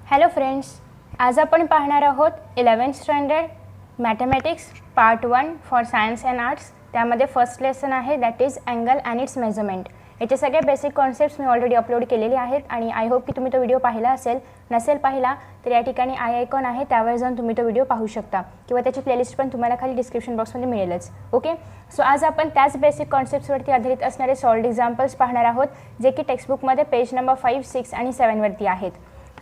Hello friends, आज आपण पाहणार आहोत 11th standard mathematics part 1 for science and arts. त्यामध्ये फर्स्ट लेसन आहे that is angle and it's measurement. याचे सगळे बेसिक कॉन्सेप्ट्स मी ऑलरेडी अपलोड केलेले आहेत आणि आय होप की तुम्ही तो व्हिडिओ पाहिला असेल. नसेल पाहिला तर या ठिकाणी आय आयकॉन आहे, त्यावर जाऊन तुम्ही तो व्हिडिओ पाहू शकता किंवा त्याची प्लेलिस्ट पण तुम्हाला खाली डिस्क्रिप्शन बॉक्समध्ये मिळेलच. ओके, सो आज आपण त्याच बेसिक कॉन्सेप्ट्सवरती आधारित असणारे सॉल्व्ड एक्झाम्पल्स पाहणार आहोत, जे की टेक्स्टबुकमध्ये पेज नंबर 5, 6 आणि 7 वरती आहेत.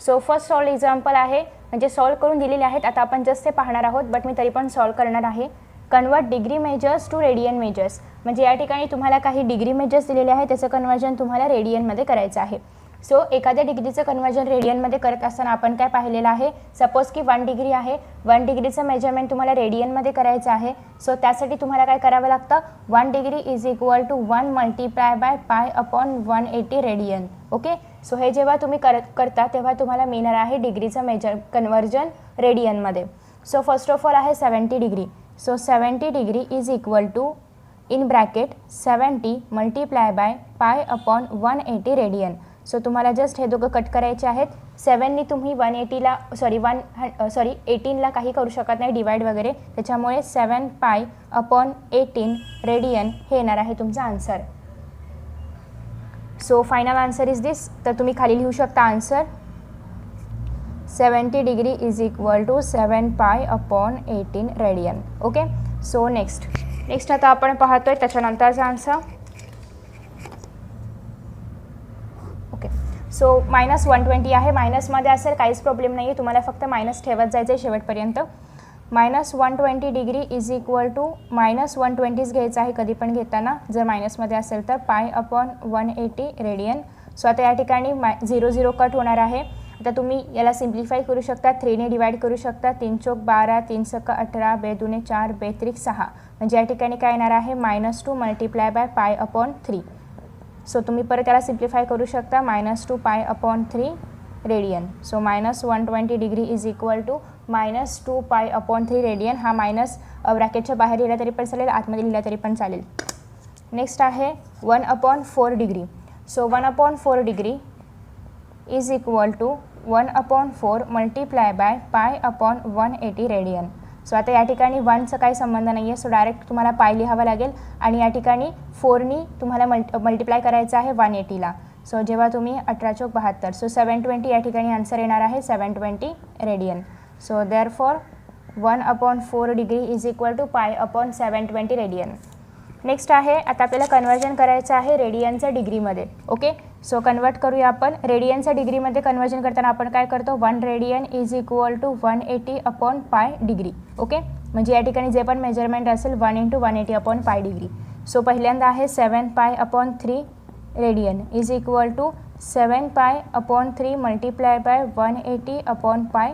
सो फर्स्ट सॉल्व एक्झाम्पल आहे, म्हणजे सॉल्व करून दिलेले आहेत. आता आपण जस्ट ते पाहणार आहोत, बट मी तरी पण सॉल्व करणार आहे. Convert degree measures to radian measures. म्हणजे या ठिकाणी तुम्हाला काही डिग्री मेजर्स दिलेले आहे, त्याचं कन्वर्जन तुम्हाला रेडियनमध्ये करायचं आहे. सो एखाद्या डिग्रीचं कन्वर्जन रेडियनमध्ये करत असताना आपण काय पाहिलेलं आहे, सपोज की 1 डिग्री आहे, 1 डिग्रीचं मेजरमेंट तुम्हाला रेडियनमध्ये करायचं आहे. सो त्यासाठी तुम्हाला काय करावं लागतं, 1 degree is equal to 1 multiply by pi upon 180 radian. Okay, so हे जेव्हा तुम्ही करता तेव्हा तुम्हाला मिळणार आहे डिग्रीचं कन्वर्जन रेडियनमध्ये. सो फर्स्ट ऑफ ऑल आहे 70 degree. So 70 degree is equal to in bracket 70 multiply by pi upon 180 radian. So तुम्हाला जस्ट हे दोघं कट करायचे आहेत. 7नी तुम्ही 180ला 18ला काही करू शकत नाही डिवाइड वगैरे, त्याच्यामुळे 7 पाय अपॉन 18 रेडियन हे येणार आहे तुमचा answer. So final answer is this. तर तुम्ही खाली लिहू शकता answer 70 degree is equal to 7 pi upon 18 radian. Okay, so next आता आपण पाहतोय त्याच्यानंतरचा आन्सर. ओके, सो -120 आहे. मायनसमध्ये असेल काहीच प्रॉब्लेम नाही आहे, तुम्हाला फक्त मायनस ठेवत जायचं आहे शेवटपर्यंत. -120 डिग्री इज इक्वल टू -120च घ्यायचं आहे कधी पण घेताना, जर मायनसमध्ये असेल तर पाय अपॉन 180 रेडियन. सो आता या ठिकाणी 0 0 कट होणार आहे. आता तुम्ही याला सिम्प्लिफाय करू शकता, 3ने डिवाइड करू शकता. 3 चौक 12, 3 सक 18, 2 दूने 4, 2 त्रिक 6. म्हणजे या ठिकाणी काय येणार आहे, -2 multiply by pi upon 3. So तुम्ही परत याला सिम्प्लिफाय करू शकता, -2 pi upon 3 radian. So -120 degree is equal to -2 pi upon 3 radian. हा मायनस ब्रॅकेटच्या बाहेर लिहिला तरी पण चालेल, आतमध्ये लिहिला तरी पण चालेल. नेक्स्ट आहे 1/4 degree. So 1/4 degree is equal to 1/4 multiply by pi upon 180 radian. So आता या ठिकाणी 1चा काही संबंध नाही आहे, सो डायरेक्ट तुम्हाला पाय लिहावं लागेल आणि या ठिकाणी 4नी तुम्हाला मल्टिप्लाय करायचं आहे 180ला. सो जेव्हा तुम्ही 18 चौक 72, सो 720 या ठिकाणी आन्सर येणार आहे 720 radian. So therefore 1/4 degree is equal to pi upon 720 radian. Next आहे, आता आपल्याला कन्वर्जन करायचं आहे रेडियनचं डिग्रीमध्ये. ओके, सो कन्वर्ट करूया आपण. रेडियनचं डिग्रीमध्ये कन्वर्जन करताना आपण काय करतो, 1 radian is equal to 180 upon pi degree. Okay, म्हणजे या ठिकाणी जे पण मेजरमेंट असेल 1 × 180 अपॉन पाय डिग्री. सो पहिल्यांदा आहे 7 pi upon 3 radian is equal to 7 pi upon 3 multiply by 180 upon pi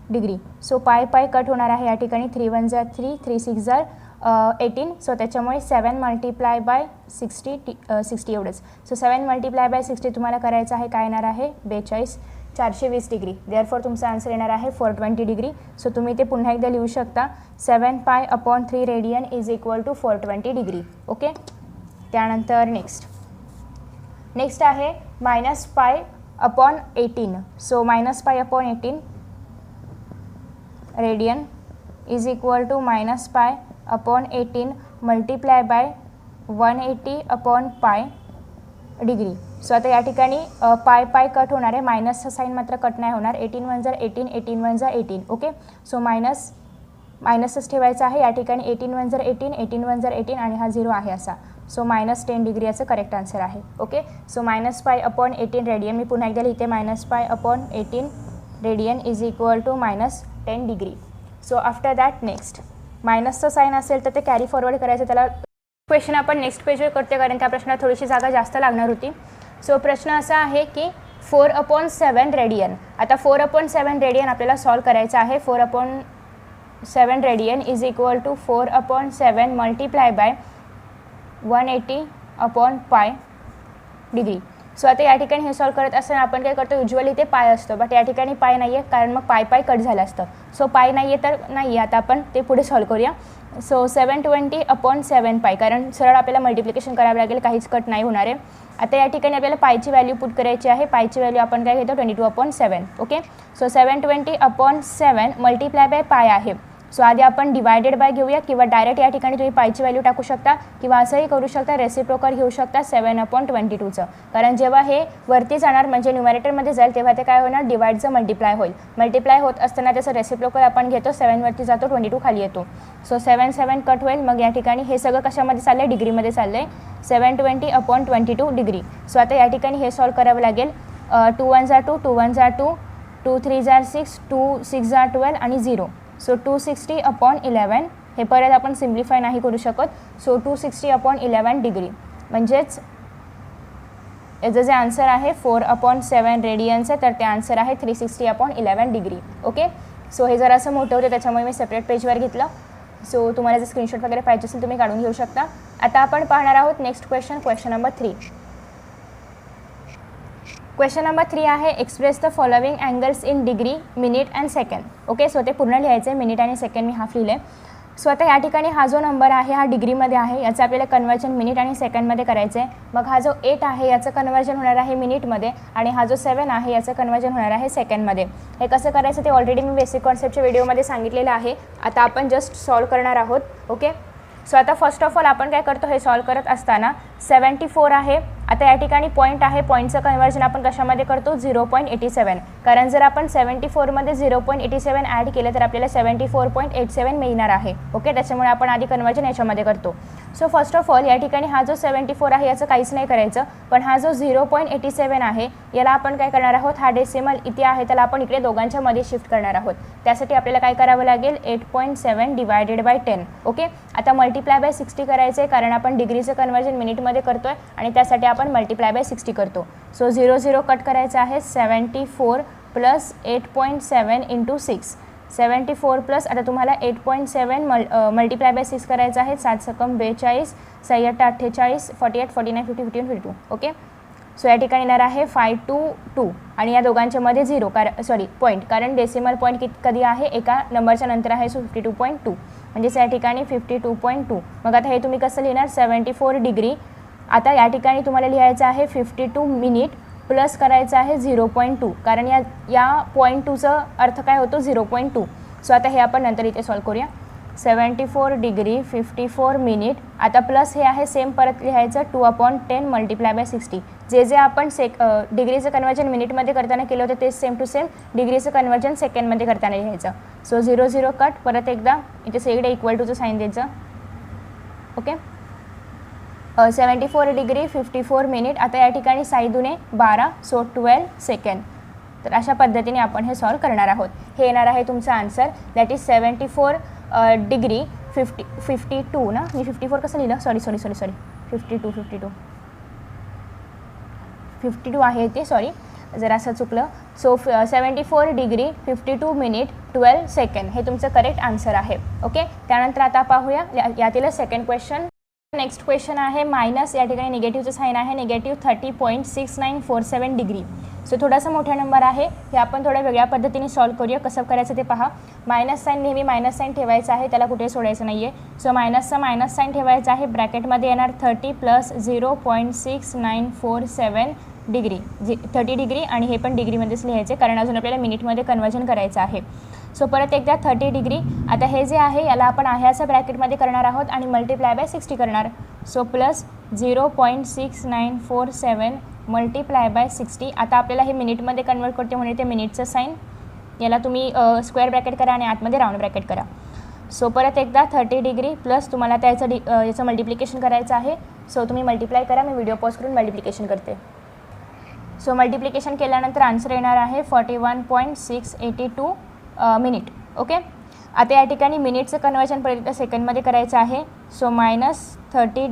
degree. So pi cut होणार आहे या ठिकाणी. 3 1 जार 3, 3 6 जार 18. सो त्याच्यामुळे 7 मल्टिप्लाय बाय 60 एवढंच. सो 7 मल्टिप्लाय बाय 60 तुम्हाला करायचं आहे, काय येणार आहे 42, 420 डिग्री. देअरफॉर तुमचा आन्सर येणार आहे 420 डिग्री. सो तुम्ही ते पुन्हा एकदा लिहू शकता, 7 pi upon 3 radian is equal to 420 degree. Okay, त्यानंतर नेक्स्ट आहे -pi upon 18. So -pi upon 18 radian is equal to -pi upon 18 multiply by 180 upon pi degree. So आता या ठिकाणी पाय कट होणार आहे, मायनसचा साईन मात्र कट नाही होणार. 18 1 जार 18, 18 1 जार 18. ओके, सो मायनसच ठेवायचं आहे या ठिकाणी. 18 1 जार 18, 18 1 जार 18 आणि हा 0 आहे असा. सो -10 डिग्री याचं करेक्ट आन्सर आहे. Okay, so -pi upon 18 radian मी पुन्हा एकदा लिहिते, -pi upon 18 radian is equal to -10 degree. So after that next मायनसचं साईन असेल तर ते कॅरी फॉरवर्ड करायचं. त्याला क्वेश्चन आपण नेक्स्ट पेजवर करते, कारण त्या प्रश्नाला थोडीशी जागा जास्त लागणार होती. सो प्रश्न असा आहे की 4/7 रेडियन. आता 4/7 रेडियन आपल्याला सॉल्व करायचं आहे. 4/7 radian is equal to 4/7 multiply by 180 upon pi degree. So आता या ठिकाणी हे सॉल्व करत असताना आपण काय करतो, युजली ते पाय असतो, बट या ठिकाणी पाय नाही आहे कारण मग पाय कट झालं असतं. सो पाय नाही आहे तर नाही आहे, आता आपण ते पुढे सॉल्व करूया. सो 720/7 पाय, कारण सरळ आपल्याला मल्टिप्लिकेशन करावं लागेल, काहीच कट नाही होणार आहे. आता या ठिकाणी आपल्याला पायची व्हॅल्यू पुट करायची आहे. पायची व्हॅल्यू आपण काय घेतो 22/7. ओके, सो 720/7 मल्टिप्लाय बाय पाय आहे. सो आधी आपण डिवायडेड बाय घेऊया किंवा डायरेक्ट या ठिकाणी तुम्ही पायची व्हॅल्यू टाकू शकता किंवा असंही करू शकता, रेसिप्रोकल घेऊ शकता 7/22चं. कारण जेव्हा हे वरती जाणार म्हणजे न्यूमरेटरमध्ये जाईल तेव्हा ते काय होणार, डिवाइडचं मल्टिप्लाय होईल. मल्टिप्लाय होत असताना त्याचं रेसिप्रोकल आपण घेतो, 7 वरती जातो, 22 खाली येतो. सो 7 कट होईल. मग या ठिकाणी हे सगळं कशामध्ये चाललं आहे, डिग्रीमध्ये चाललं आहे. 720/22 डिग्री. सो आता या ठिकाणी हे सॉल्व करावं लागेल. 2 1 2, 2 1 2, 2 3 6, 2 6 12 आणि 0. सो 260/11. हे परत आपण सिम्प्लिफाय नाही करू शकत. सो 260/11 डिग्री म्हणजेच याचं जे आन्सर आहे 4/7 रेडियन्स आहे, तर ते आन्सर आहे 360/11 डिग्री. ओके, सो हे जरा असं मोठं होतं त्याच्यामुळे मी सेपरेट पेजवर घेतलं. सो तुम्हाला जर स्क्रीनशॉट वगैरे पाहिजे असेल तुम्ही काढून घेऊ शकता. आता आपण पाहणार आहोत next question number 3. Question number 3 आहे, express the following angles in degree, minute and second. Okay, so ते पूर्ण लिहायचं आहे, मिनिट आणि सेकंड मी हाफ लिहिले. सो आता या ठिकाणी हा जो नंबर आहे हा डिग्रीमध्ये आहे, याचं आपल्याला कन्वर्जन मिनिट आणि सेकंडमध्ये करायचं आहे. मग हा जो 8 आहे याचं कन्वर्जन होणार आहे मिनिटमध्ये आणि हा जो 7 आहे याचं कन्वर्जन होणार आहे सेकंडमध्ये. हे कसं करायचं ते ऑलरेडी मी बेसिक कॉन्सेप्टच्या व्हिडिओमध्ये सांगितलेलं आहे. आता आपण जस्ट सॉल्व करणार आहोत. ओके, सो आता फर्स्ट ऑफ ऑल आपण काय करतो, हे सॉल्व करत असताना 74 आहे. आता या ठिकाणी पॉईंट आहे, पॉईंटचं कन्वर्जन आपण कशामध्ये करतो, 0.87. कारण जर आपण 74मध्ये 0.87 ॲड केलं तर आपल्याला 74.87 मिळणार आहे. ओके, त्याच्यामुळे आपण आधी कन्वर्जन याच्यामध्ये करतो. सो फर्स्ट ऑफ ऑल या ठिकाणी हा जो 74 आहे याचं काहीच नाही करायचं, पण हा जो 0.87 आहे याला आपण काय करणार आहोत, हा डेसिमल इथे आहे त्याला आपण इकडे दोघांच्या मध्ये शिफ्ट करणार आहोत. त्यासाठी आपल्याला काय करावं लागेल, 8.7 डिवायडेड बाय 10. ओके, आता मल्टिप्लाय बाय 60 करायचं आहे कारण आपण डिग्रीचं कन्वर्जन मिनिटमध्ये करतोय आणि त्यासाठी आपण मल्टिप्लाय बाय 60 करतो. सो 0 0 कट करायचं आहे. 74 प्लस 8.7 इंटू 6. 74 प्लस आता तुम्हाला 8.7 मल्टिप्लाय बाय 6 करायचं आहे. 7 सकम 42, 6 8 48, 48 49 50 51 52. ओके, सो या ठिकाणी येणार आहे 522 आणि या दोघांच्या मध्ये 0 पॉईंट, कारण डेसिमल पॉईंट कधी आहे, एका नंबरच्या नंतर आहे. सो 52.2 म्हणजेच या ठिकाणी 52.2. मग आता हे तुम्ही कसं लिहिणार, 74 डिग्री. आता या ठिकाणी तुम्हाला लिहायचं आहे 52 मिनिट प्लस करायचं आहे 0.2, कारण या .2चा अर्थ काय होतो, 0.2. सो आता हे आपण नंतर इथे सॉल्व करूया. 74 डिग्री 54 मिनिट. आता प्लस हे आहे सेम परत लिहायचं 2/10 मल्टिप्लाय बाय 60. जे आपण डिग्रीचं कन्वर्जन मिनिटमध्ये करताना केलं होतं ते सेम टू सेम डिग्रीचं कन्वर्जन सेकंडमध्ये करताना लिहायचं. सो 0 0 कट, परत एकदा इथे सगळीकडे इक्वल टूचं साईन द्यायचं. Okay, 74 degree 54 minute. आता या ठिकाणी साईदुने 12, सो 12 सेकंड. तर अशा पद्धतीने आपण हे सॉल्व करणार आहोत. हे येणार आहे तुमचा आन्सर, दॅट इज 74 डिग्री 52 ना, मी 54 कसं लिहिलं, सॉरी 52 आहे ते, सॉरी जरा असं चुकलं. सो 74 डिग्री 52 मिनिट 12 सेकंड हे तुमचं करेक्ट आन्सर आहे. ओके, त्यानंतर आता पाहूया यातील सेकंड क्वेश्चन. नेक्स्ट क्वेश्चन आहे मायनस, या ठिकाणी निगेटिव्हचं साईन आहे, निगेटिव्ह 30.6947 डिग्री. सो थोडासा मोठा नंबर आहे, हे आपण थोड्या वेगळ्या पद्धतीने सॉल्व करूया. कसं करायचं ते पहा. मायनस साईन नेहमी मायनस साईन ठेवायचं आहे, त्याला कुठे सोडायचं नाही आहे. सो मायनसचा मायनस साईन ठेवायचा आहे, ब्रॅकेटमध्ये येणार 30 प्लस 0.6947 डिग्री 30 डिग्री आणि हे पण डिग्रीमध्येच लिहायचे कारण अजून आपल्याला मिनिटमध्ये कन्वर्जन करायचं आहे. सो परत एकदा 30 डिग्री. आता हे जे आहे याला आपण आहे असं ब्रॅकेटमध्ये करणार आहोत आणि मल्टिप्लाय बाय 60 करणार. So plus 0.6947 multiply by 60. आता आपल्याला हे मिनिटमध्ये कन्वर्ट करते म्हणून ते मिनिटचं साईन, याला तुम्ही स्क्वेअर ब्रॅकेट करा आणि आतमध्ये राऊंड ब्रॅकेट करा. सो परत एकदा 30 डिग्री प्लस तुम्हाला त्याचं याचं मल्टिप्लिकेशन करायचं आहे. सो तुम्ही मल्टिप्लाय करा, मी व्हिडिओ पॉज करून मल्टिप्लिकेशन करते. सो मल्टिप्लिकेशन केल्यानंतर आन्सर येणार आहे 41.682 मिनिट. ओके, आता या ठिकाणी मिनिटचं कन्वर्जन परत सेकंडमध्ये करायचं आहे. सो मायनस 30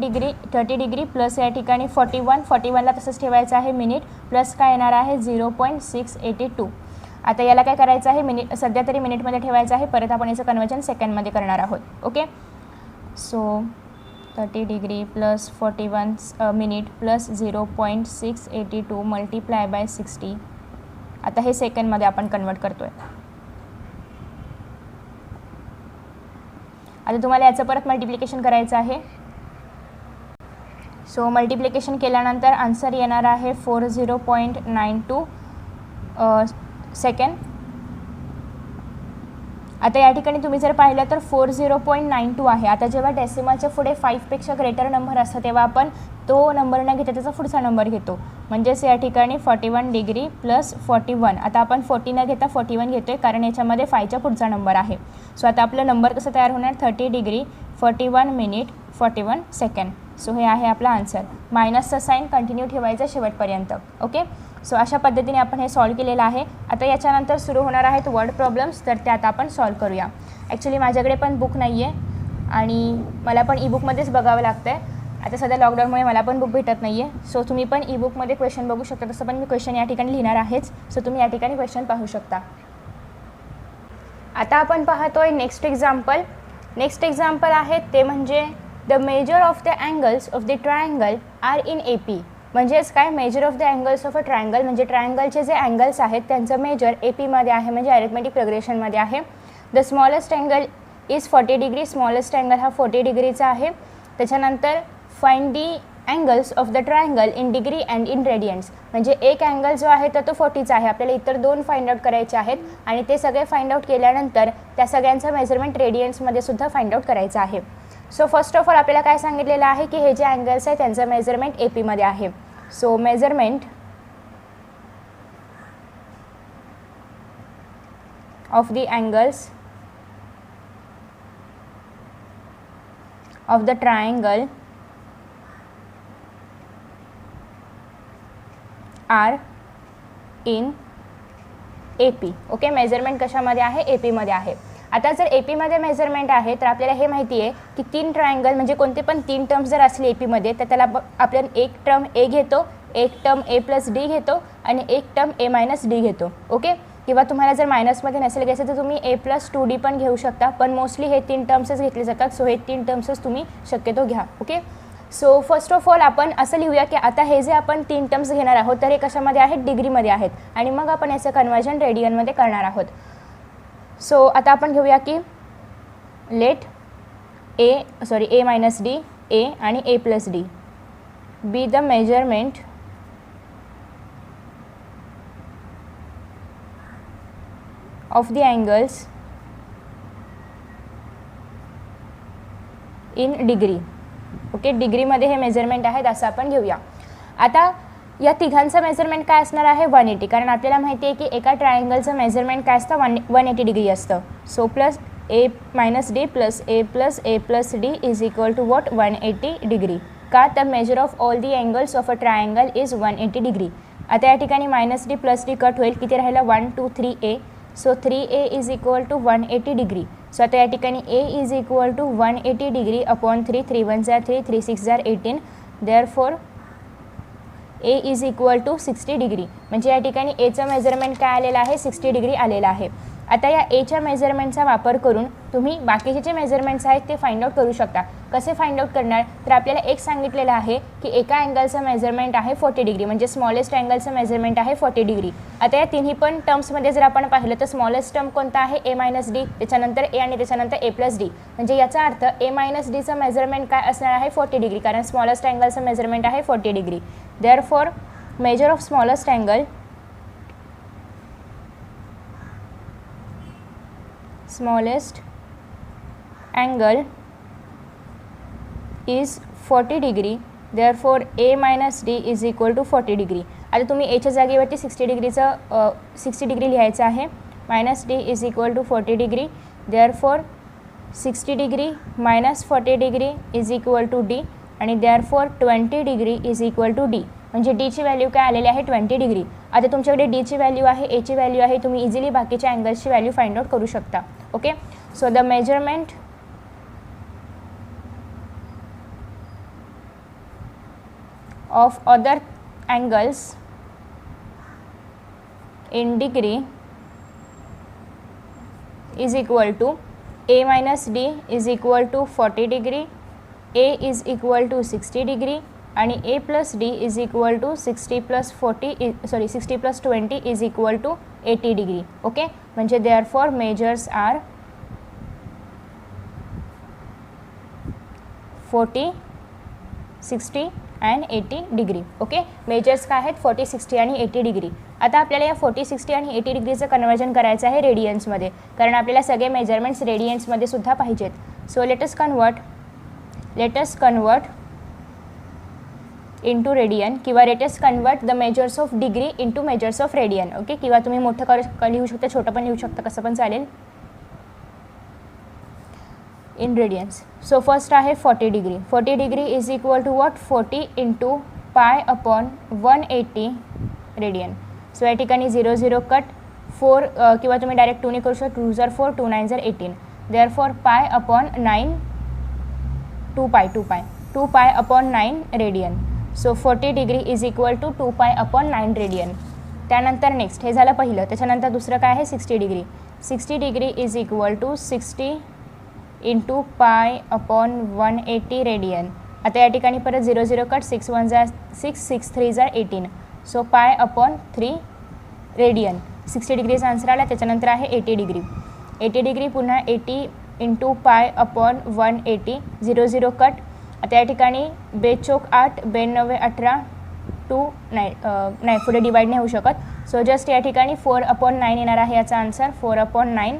डिग्री प्लस या ठिकाणी 41ला तसंच ठेवायचं आहे मिनिट, प्लस काय येणार आहे 0.682. आता याला काय करायचं आहे, मिनिट सध्या तरी मिनिटमध्ये ठेवायचं आहे, परत आपण याचं कन्वर्जन सेकंडमध्ये करणार आहोत. Okay, so 30 degree plus 41 minute plus 0.682 multiply by 60. आता हे सेकंडमध्ये आपण कन्वर्ट करतो आहे. आता तुम्हाला याचं परत मल्टिप्लिकेशन करायचं आहे. सो मल्टिप्लिकेशन केल्यानंतर आन्सर येणार आहे 40.92 सेकंड. आता या ठिकाणी तुम्ही जर पाहिलं तर 40.92 आहे. आता जेव्हा डेसिमलच्या पुढे 5पेक्षा ग्रेटर नंबर असतं तेव्हा आपण तो नंबर न घेता त्याचा पुढचा नंबर घेतो. म्हणजेच या ठिकाणी 41 डिग्री प्लस 41. आता आपण 40 न घेता 41 घेतो आहे कारण याच्यामध्ये 5च्या पुढचा नंबर आहे. सो आता आपलं नंबर कसं तयार होणार 30 डिग्री 41 मिनिट 41 सेकंड. सो हे आहे आपला आन्सर. मायनसचा साईन कंटिन्यू ठेवायचं शेवटपर्यंत. ओके. सो अशा पद्धतीने आपण हे सॉल्व केलेलं आहे. आता याच्यानंतर सुरू होणार आहेत वर्ड प्रॉब्लेम्स, तर त्यात आपण सॉल्व करूया. ॲक्च्युली माझ्याकडे पण बुक नाही आहे आणि मला पण ईबुकमध्येच बघावं लागतं आहे. आता सध्या लॉकडाऊनमुळे मला पण बुक भेटत नाही आहे. सो तुम्ही पण ईबुकमध्ये क्वेश्चन बघू शकता. तसं पण मी क्वेश्चन या ठिकाणी लिहिणार आहेच. सो तुम्ही या ठिकाणी क्वेश्चन पाहू शकता. आता आपण पाहतोय नेक्स्ट एक्झाम्पल. नेक्स्ट एक्झाम्पल आहे ते म्हणजे the measure of the angles of the triangle are in AP. म्हणजेच काय, measure of the angles of a triangle म्हणजे ट्रायंगलचे जे अँगल्स आहेत त्यांचं मेजर APमध्ये आहे, म्हणजे अरिथमेटिक प्रोग्रेशनमध्ये आहे. The smallest angle is 40 degree. Smallest angle हा 40 डिग्रीचा आहे. त्याच्यानंतर find the angles of the triangle in degree and in Radiance. म्हणजे एक अँगल जो आहे तर तो 40चा आहे. आपल्याला इतर 2 फाइंड आउट करायचे आहेत आणि ते सगळे फाइंड आउट केल्यानंतर त्या सगळ्यांचं मेजरमेंट रेडियन्समध्ये सुद्धा फाइंड आउट करायचं आहे. सो फर्स्ट ऑफ ऑल आपल्याला काय सांगितलेलं आहे की हे जे अँगल्स आहे त्यांचं मेजरमेंट APमध्ये आहे. So measurement of the angles of the triangle are in AP. Okay. Measurement कशामध्ये आहे, APमध्ये आहे. आता जर APमध्ये मेजरमेंट आहे तर आपल्याला हे माहिती आहे की 3 ट्रायंगल म्हणजे कोणते पण 3 टर्म्स जर असले APमध्ये तर त्याला आपण एक टर्म A घेतो, एक टर्म A+D घेतो आणि एक टर्म A-D घेतो. ओके. किंवा तुम्हाला जर मायनसमध्ये नसेल घ्यायचं तर तुम्ही A+2D पण घेऊ शकता, पण मोस्टली हे 3 टर्म्सच घेतले जातात. सो हे 3 टर्म्सच तुम्ही शक्यतो घ्या. Okay. So first of all आपण असं लिहूया की आता हे जे आपण 3 टर्म्स घेणार आहोत तर हे कशामध्ये आहेत, डिग्रीमध्ये आहेत आणि मग आपण याचं कन्वर्जन रेडियनमध्ये करणार आहोत. सो आता आपण घेऊया की लेट A-D A आणि A+D be the measurement of the angles in degree. Okay. डिग्रीमध्ये हे मेजरमेंट आहेत असं आपण घेऊया. आता या तिघांचं मेजरमेंट काय असणार आहे, 180. कारण आपल्याला माहिती आहे की एका ट्रायंगलचं मेजरमेंट काय असतं, 180 डिग्री असतं. So plus A-D plus A+D is equal to what, 180 degree. का, तर measure of all the angles of a triangle is 180 degree. आता या ठिकाणी -D + D कट होईल. किती राहिला, 1 2 3A. सो 3A is equal to 180 degree. So आता या ठिकाणी A is equal to 180 degree upon 3. 3 1 जार 3, 3 6 जार 18. Therefore A is equal to 60 degree. म्हणजे या ठिकाणी Aचं मेजरमेंट काय आलेलं आहे, 60 डिग्री आलेलं आहे. आता या Aच्या मेजरमेंटचा वापर करून तुम्ही बाकीचे जे मेजरमेंट्स आहेत ते फाइंड आउट करू शकता. कसे फाइंड आउट करणार, तर आपल्याला एक सांगितलेलं आहे की एका अँगलचं मेजरमेंट आहे 40 डिग्री, म्हणजे स्मॉलेस्ट अँगलचं मेजरमेंट आहे 40 डिग्री. आता या तिन्ही पण टर्म्समध्ये जर आपण पाहिलं तर स्मॉलेस्ट टर्म कोणता आहे, A-D, त्याच्यानंतर A आणि त्याच्यानंतर A+D. म्हणजे याचा अर्थ A-Dचं मेजरमेंट काय असणार आहे, 40 डिग्री, कारण स्मॉलेस्ट अँगलचं मेजरमेंट आहे 40 degree. Therefore measure of smallest angle is 40 degree. Therefore A-D is equal to 40 degree. आता तुम्ही Aच्या जागेवरती 60 डिग्री लिहायचं आहे. -D is equal to 40 degree. Therefore 60 degree -40 degree is equal to D आणि therefore 20 degree is equal to D. म्हणजे Dची value काय आलेली आहे, 20 डिग्री. आता तुमच्याकडे Dची व्हॅल्यू आहे, Aची व्हॅल्यू आहे, तुम्ही इझिली बाकीच्या अँगल्सची व्हॅल्यू फाइंड आउट करू शकता. Okay. So the measurement of other angles in degree is equal to A-D is equal to 40 degree, A is equal to 60 degree आणि A plus D is equal to 60 plus 20 is equal to 80 degree. Okay, म्हणजे therefore measures are 40, 60 and 80 degree. Okay, measures काय आहेत 40, 60 आणि 80 degree. आता आपल्याला या 40, 60 आणि 80 डिग्रीचं conversion करायचं आहे रेडियन्समध्ये, कारण आपल्याला सगळे मेजरमेंट्स रेडियन्समध्ये सुद्धा पाहिजेत. So let's convert into radian किंवा let's convert the measures of degree into measures of radian. Okay, किंवा तुम्ही मोठं लिहू शकता, छोटं पण लिहू शकता, कसं पण चालेल. In Radiance. सो फर्स्ट आहे 40 degree. 40 degree is equal to what 40 into pi upon 180 radian. So या ठिकाणी 0 0 कट 4 किंवा तुम्ही डायरेक्ट 2 करू शकता. 2 × 4 2 9 18. देअरफॉर पाय upon 9 2 pi upon 9 radian. So 40 degree is equal to 2 pi upon 9 radian. त्यानंतर नेक्स्ट हे झालं पहिलं. त्याच्यानंतर दुसरं काय आहे 60 degree. 60 degree is equal to 60 into pi upon 180 radian. आता या ठिकाणी परत 0 0 cut 6 1 6 6 3 18. So pi upon 3 radian. 60 डिग्रीचा आन्सर आला. त्याच्यानंतर आहे 80 डिग्री. 80 डिग्री पुन्हा 80 इंटू पाय अपॉन 180. 0 0 कट. आता या ठिकाणी 2 चोक 8 2 9 18 2 नाही पुढे डिवाईड नाही होऊ शकत. सो जस्ट या ठिकाणी 4 अपॉन 9 येणार आहे याचा answer. 4 upon 9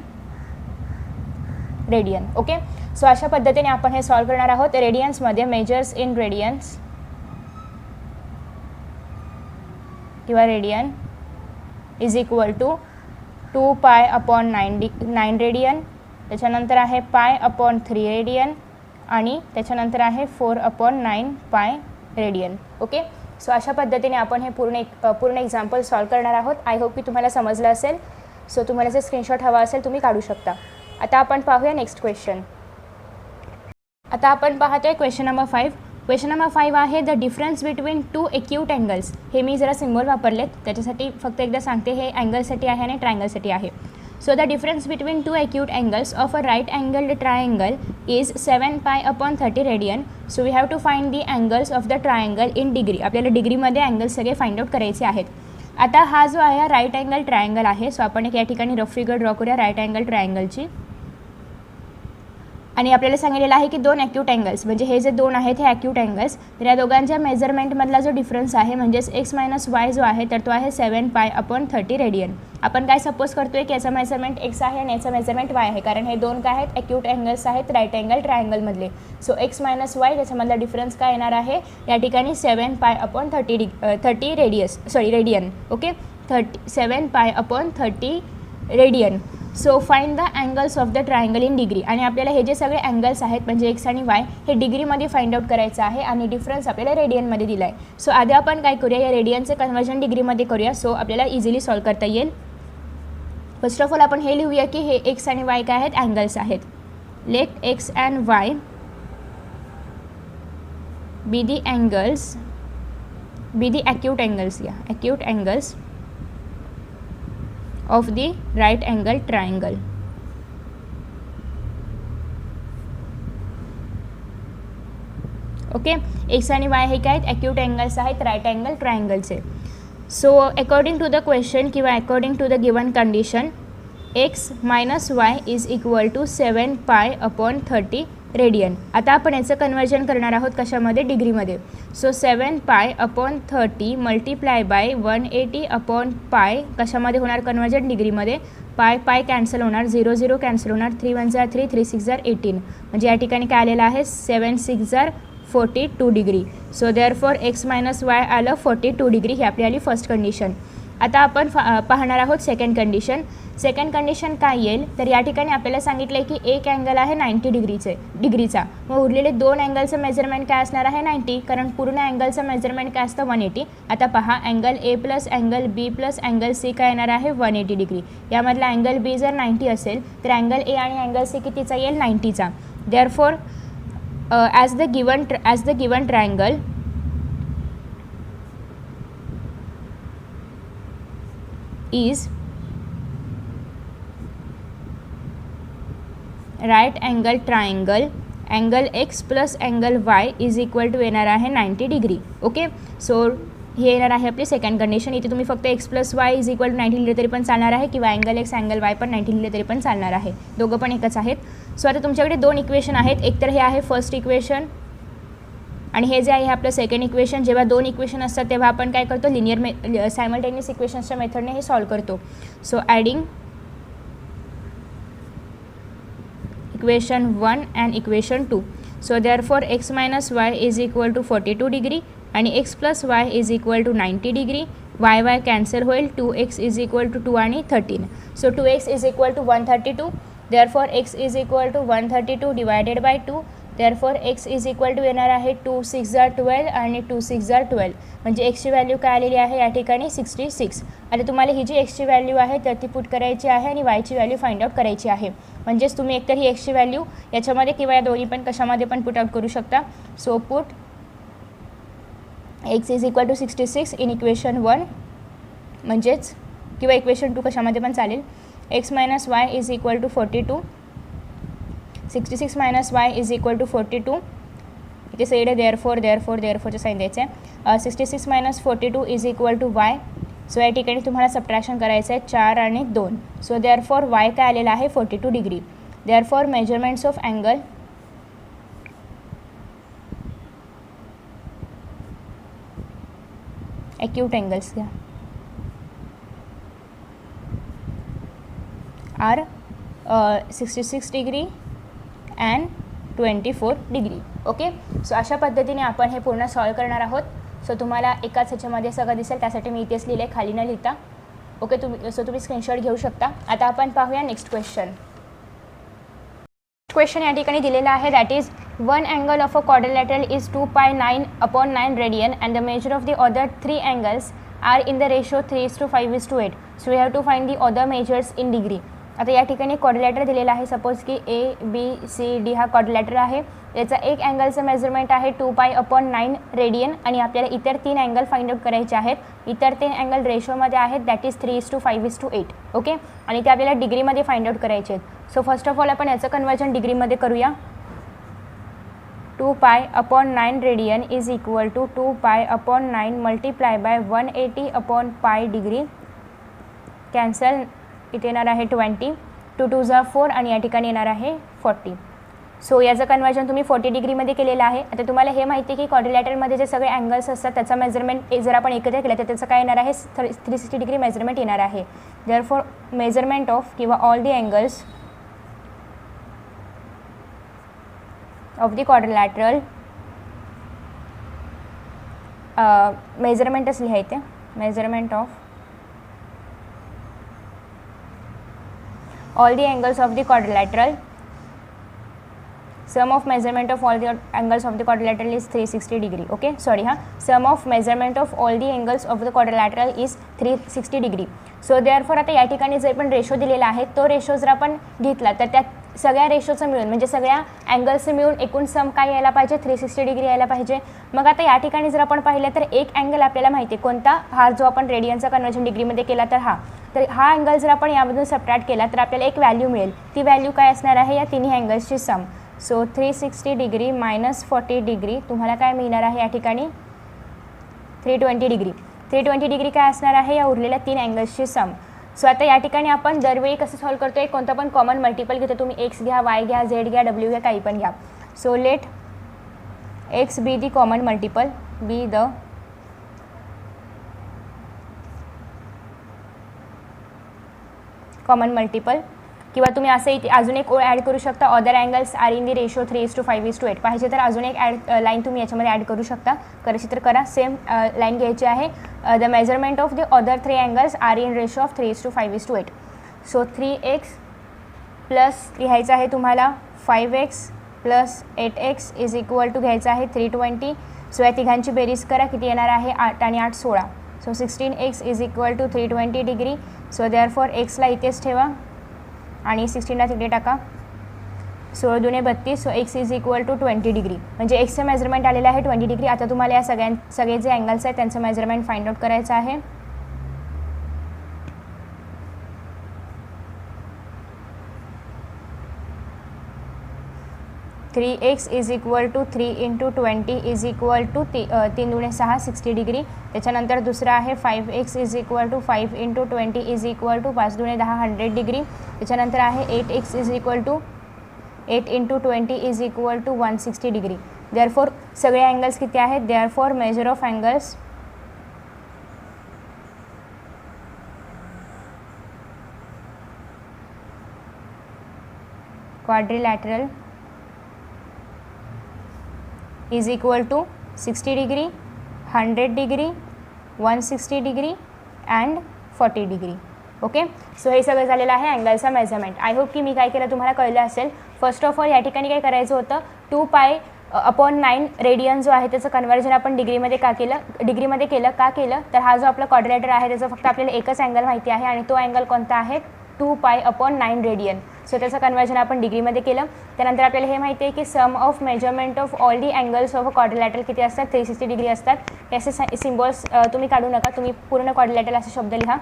radian. Okay, so अशा पद्धतीने आपण हे सॉल्व करणार आहोत रेडियन्समध्ये. मेजर्स इन रेडियन्स किंवा radian is equal to 2 pi upon 9 radian. त्याच्यानंतर आहे पाय अपॉन 3 रेडियन आणि त्याच्यानंतर आहे 4 upon 9 pi radian. Okay, so अशा पद्धतीने आपण हे पूर्ण एक्झाम्पल सॉल्व करणार आहोत. आय होप की तुम्हाला समजलं असेल. सो तुम्हाला जर स्क्रीनशॉट हवा असेल तुम्ही काढू शकता. आता आपण पाहूया नेक्स्ट क्वेश्चन. आता आपण पाहतोय क्वेश्चन नंबर 5. क्वेश्चन नंबर 5 आहे the difference between 2 acute angles. हे मी जरा सिम्बॉल वापरलेत त्याच्यासाठी फक्त एकदा सांगते. हे अँगलसाठी आहे आणि ट्रायंगलसाठी आहे. So the difference between 2 acute angles of a right angled triangle is 7 pi upon 30 radian. So we have to find the angles of the triangle in degree. आपल्याला डिग्रीमध्ये अँगल्स सगळे फाइंड आउट करायचे आहेत. आता हा जो आहे राईट अँगल ट्रायंगल आहे. सो आपण एक या ठिकाणी रफ फिगर ड्रॉ करूया राईट अँगल ट्रायंगलची. आणि आपल्याला सांगितलेलं आहे की 2 ॲक्यूट अँगल्स म्हणजे हे जे 2 आहेत हे ॲक्यूट अँगल्स. तर या दोघांच्या मेजरमेंटमधला जो डिफरन्स आहे म्हणजेच x - y जो आहे तर तो आहे 7 पाय अपॉन 30 रेडियन. आपण काय सपोज करतोय की याचं मेजरमेंट x आहे आणि याचं मेजरमेंट y आहे, कारण हे 2 काय आहेत ॲक्यूट अँगल्स आहेत राईट अँगल ट्रायंगलमधले. सो x - y त्याच्यामधला डिफरन्स काय येणार आहे या ठिकाणी 7 pi upon 30 radian. Okay, 7 pi upon 30 radian. So find the angles of the triangle in degree. आणि आपल्याला हे जे सगळे अँगल्स आहेत म्हणजे एक्स आणि वाय हे डिग्रीमध्ये फाइंड आउट करायचं आहे आणि डिफरन्स आपल्याला रेडियनमध्ये दिला आहे. सो आधी आपण काय करूया या रेडियनचं कन्वर्जन डिग्रीमध्ये करूया. सो आपल्याला इझिली सॉल्व करता येईल. फर्स्ट ऑफ ऑल आपण हे लिहूया की हे एक्स आणि वाय काय आहेत अँगल्स आहेत. Let x and y be the angles be the acute angles या acute angles of the right angle triangle. Okay, x आणि वाय हे काय आहेत ॲक्यूट अँगल्स आहेत राईट अँगल ट्रायंगलचे. So according to the question किंवा according to the given condition x - y is equal to 7 pi upon 30 radian. आता आपण याचं कन्वर्जन करणार आहोत कशामध्ये डिग्रीमध्ये. So 7 pi upon 30 multiply by 180 upon पाय कशामध्ये होणार कन्वर्जन डिग्रीमध्ये. पाय कॅन्सल होणार. 0 0 कॅन्सल होणार. 3 1 3 3 6 18 म्हणजे या ठिकाणी काय आलेलं आहे 7 6 42 degree. So therefore x - y आलं 42 डिग्री. ही आपली आली फर्स्ट कंडिशन. आता आपण पाहणार आहोत सेकंड कंडिशन. सेकंड कंडिशन काय येईल तर या ठिकाणी आपल्याला सांगितलं आहे की एक अँगल आहे 90 डिग्रीचा. मग उरलेले 2 अँगलचं मेजरमेंट काय असणार आहे 90, कारण पूर्ण अँगलचं मेजरमेंट काय असतं 180. आता पहा angle A plus angle B plus angle C काय येणार आहे 180 डिग्री. यामधला अँगल बी जर 90 असेल तर अँगल ए आणि अँगल सी कितीचा येईल 90चा. Therefore as the given triangle is right angle triangle angle x plus angle y is equal to येणार आहे 90 डिग्री. ओके, सो हे येणार आहे आपली सेकंड कंडिशन. इथे तुम्ही फक्त x plus y is equal to 90 लिहिले तरी पण चालणार आहे, किंवा अँगल एक्स अँगल वाय पण 90 लिहिले तरी पण चालणार आहे, दोघं पण एकच आहेत. सो आता तुमच्याकडे दोन इक्वेशन आहेत, एक तर हे आहे फर्स्ट इक्वेशन आणि हे जे आहे आपलं सेकंड इक्वेशन. जेव्हा दोन इक्वेशन असतात तेव्हा आपण काय करतो, लिनियर सायमल्टेनियस इक्वेशन्सच्या मेथडने हे सॉल्व करतो. So adding equation 1 and equation 2. So therefore x minus y is equal to 42 degree आणि x plus y is equal to 90 degree. Y y cancel होईल, 2x इज इक्वल टू 2 आणि 13. So 2x is equal to 132. Therefore x is equal to 132 divided by 2. Therefore x is equal to येणार आहे 2 6 12 आणि 2 6 12, म्हणजे एक्सची value काय आलेली आहे या ठिकाणी 66. आता तुम्हाला ही जी एक्सची व्हॅल्यू आहे तर ती पुट करायची आहे आणि वायची व्हॅल्यू फाइंड आउट करायची आहे. म्हणजेच तुम्ही एकतर ही एक्सची व्हॅल्यू याच्यामध्ये किंवा या दोन्ही पण कशामध्ये पण पुट आउट करू शकता. So put x is equal to 66 in equation 1, म्हणजेच किंवा इक्वेशन 2 कशामध्ये पण चालेल. x minus y is equal to 42. 66 minus y is equal to 42. इथे साईड आहे देअरफॉरचे साईन द्यायचं आहे. 66 minus 42 is equal to y. So या ठिकाणी तुम्हाला सबट्रॅक्शन करायचं आहे 4 आणि 2. सो देअरफॉर वाय काय आलेला आहे 42 degree. Therefore measurements of angle acute angles घ्या are 66 degree and 24 degree. Okay, so अशा पद्धतीने आपण हे पूर्ण सॉल्व करणार आहोत. सो तुम्हाला एकाच ह्याच्यामध्ये सगळं दिसेल, त्यासाठी मी इथेच लिहिले, खाली न लिहिता. ओके, तुम्ही स्क्रीनशॉट घेऊ शकता. आता आपण पाहूया नेक्स्ट क्वेश्चन. क्वेश्चन या ठिकाणी दिलेला आहे, that is one angle of a quadrilateral is 2 pi 9/9 radian and the measure of the other three angles are in the ratio 3:5:8. So we have to find the other measures in degree. आता या ठिकाणी quadrilateral दिलेला आहे. Suppose की ABCD हा quadrilateral आहे. याचा एक अँगलचं मेजरमेंट आहे 2 pi/9 रेडियन आणि आपल्याला इतर 3 अँगल फाइंड आउट करायचे आहेत. इतर 3 अँगल रेशोमध्ये आहेत, दॅट इज 3:5:8. ओके, आणि ते आपल्याला डिग्रीमध्ये फाइंड आउट करायचे आहेत. सो फर्स्ट ऑफ ऑल आपण याचं कन्वर्जन डिग्रीमध्ये करूया. 2 pi/9 radian is equal to 2 pi/9 multiply by 180/pi degree. Cancel, इथे येणार आहे 20, 2 2 जा 4 आणि या ठिकाणी येणार आहे 40. सो याचं कन्वर्जन तुम्ही 40 डिग्रीमध्ये केलेलं आहे. आता तुम्हाला हे माहिती आहे की क्वाड्रिलॅटरलमध्ये जे सगळे अँगल्स असतात त्याचा मेजरमेंट जर आपण एकत्र केलं तर त्याचं काय येणार आहे 360 डिग्री मेजरमेंट येणार आहे. देअरफॉर मेजरमेंट ऑफ किंवा all the angles of the quadrilateral मेजरमेंटच लिहायचे. Measurement of all the angles of the quadrilateral. Sum of measurement of all the angles of the quadrilateral is 360 degree. Okay, sorry, sum of measurement of all the angles of the quadrilateral is 360 degree. So therefore आता या ठिकाणी जे पण ratio दिलेला आहे तो ratio जर आपण घेतला तर त्या सगळ्या रेशोचं मिळून म्हणजे सगळ्या अँगल्सचं मिळून एकूण सम काय यायला पाहिजे 360 डिग्री यायला पाहिजे. मग आता या ठिकाणी जर आपण पाहिलं तर एक अँगल आपल्याला माहिती आहे कोणता, हा जो आपण रेडियनचा कन्वर्जन डिग्रीमध्ये केला तर हा अँगल जर आपण यामधून सबट्रॅक्ट केला तर आपल्याला एक व्हॅल्यू मिळेल. ती व्हॅल्यू काय असणार आहे या तिन्ही अँगल्सची सम. सो 360 डिग्री मायनस 40 डिग्री तुम्हाला काय मिळणार आहे या ठिकाणी 320 डिग्री. 320 डिग्री काय असणार आहे या उरलेल्या 3 अँगल्सची सम. सो आता या ठिकाणी आपण दरवेळी कसं सॉल्व करतो आहे, कोणतं पण कॉमन मल्टिपल घेतो. तुम्ही एक्स घ्या, वाय घ्या, झेड घ्या, डब्ल्यू घ्या, काही पण घ्या. So let x be the common multiple, be the common multiple. किंवा तुम्ही असं इथे अजून एक ओळ ॲड करू शकता, other angles are in the ratio 3:5:8. पाहिजे तर अजून एक लाईन तुम्ही याच्यामध्ये ॲड करू शकता. करायची तर करा. सेम लाईन घ्यायची आहे. The measurement of the other 3 angles are in ratio of 3:5:8. So 3x plus लिहायचं आहे तुम्हाला 5x plus 8x is equal to घ्यायचं आहे 320. सो या तिघांची बेरीज करा, किती येणार आहे 8 आणि 8 16. So 16x is equal to 320 degree. So therefore एक्सला इथेच ठेवा आणि 16ला तिथे टाका. 16 दुने 32. So x is equal to 20 degree. म्हणजे एक्सचं मेजरमेंट आलेलं आहे 20 डिग्री. आता तुम्हाला या सगळे जे अँगल्स आहेत त्यांचं मेजरमेंट फाइंड आउट करायचं आहे. 3x is equal to 3 into 20 is equal to 3 दुणे 6 60 डिग्री. त्याच्यानंतर दुसरा आहे 5x is equal to 5 into 20 is equal to 5 दुणे 10 100 डिग्री. त्याच्यानंतर आहे 8x is equal to 8 into 20 is equal to 160 degree. Therefore सगळे अँगल्स किती आहेत? Therefore measure of angles quadrilateral is equal to 60 degree, 100 degree, 160 degree and 40 degree. Okay, so हे सगळं झालेलं आहे अँगलचा मेजरमेंट. आय होप की मी काय केलं तुम्हाला कळलं असेल. फर्स्ट ऑफ ऑल या ठिकाणी काय करायचं होतं, 2π/9 रेडियन जो आहे त्याचं कन्व्हर्जन आपण डिग्रीमध्ये केलं. का केलं तर हा जो आपला क्वाड्रिलेटर आहे त्याचा फक्त आपल्याला एकच अँगल माहिती आहे आणि तो अँगल कोणता आहे? 2π/9 रेडियन. सो त्याचं कन्वर्जन आपण डिग्रीमध्ये केलं. त्यानंतर आपल्याला हे माहिती आहे की sum of measurement of all the angles of a quadrilateral किती असतात? 360 डिग्री असतात. याचे सिम्बॉल्स तुम्ही काढू नका, तुम्ही पूर्ण क्वाड्रिलॅटरल असे शब्द लिहा.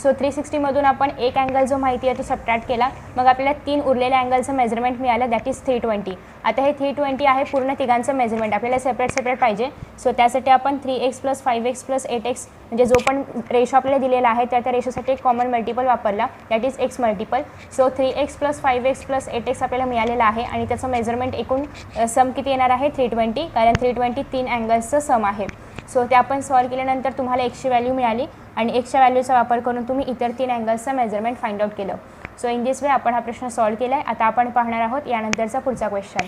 सो 360मधून आपण एक अँगल जो माहिती आहे तो सबट्रॅक्ट केला, मग आपल्याला 3 उरलेल्या अँगलचं मेजरमेंट मिळालं, दॅट इज 320. आता हे 320 आहे पूर्ण तिघांचं मेजरमेंट, आपल्याला सेपरेट पाहिजे. सो त्यासाठी आपण 3x + 5x + 8x म्हणजे जो पण रेशो आपल्याला दिलेला आहे त्या रेशोसाठी एक कॉमन मल्टिपल वापरला, that is x multiple. So 3x + 5x + 8x आपल्याला मिळालेला आहे आणि त्याचं मेजरमेंट एकूण सम किती येणार आहे? 320, कारण 320 3 अँगल्सचं सम आहे. सो ते आपण सॉल्व केल्यानंतर तुम्हाला एक्सची व्हॅल्यू मिळाली आणि एक्सच्या व्हॅल्यूचा वापर करून तुम्ही इतर 3 अँगल्सचं मेजरमेंट फाइंड आउट केलं. सो इन दिस वे आपण हा प्रश्न सॉल्व केला आहे. आता आपण पाहणार आहोत यानंतरचा पुढचा question.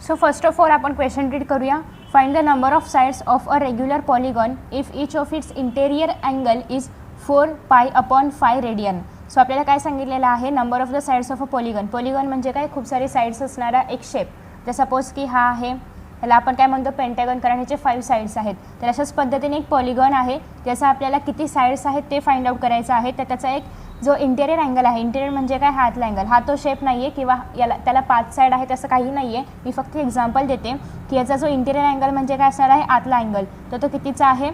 So first of all आपण क्वेश्चन रीड करूया. Find the number of sides of a regular polygon if each of its interior angle is 4π/5 radian. So आपल्याला काय सांगितलेलं आहे? Number of the sides of a polygon. Polygon म्हणजे काय? खूप सारे साइड्स असणारा एक शेप. तर सपोज की हा आहे, त्याला आपण काय म्हणतो? पेंटागॉन, कारण ह्याचे 5 साइड्स आहेत. तर अशाच पद्धतीने एक पॉलिगॉन आहे, त्याचा आपल्याला किती साइड्स आहेत ते फाइंड आउट करायचं आहे. तर त्याचा एक जो इंटेरियर अँगल आहे, इंटेरियर म्हणजे काय? हातला अँगल. हा तो शेप नाही आहे किंवा त्याला 5 साईड आहेत असं काही नाही आहे. मी फक्त एक्झाम्पल देते की याचा जो इंटेरियर अँगल म्हणजे काय असणार आहे? आतला अँगल. तर तो कितीचा आहे?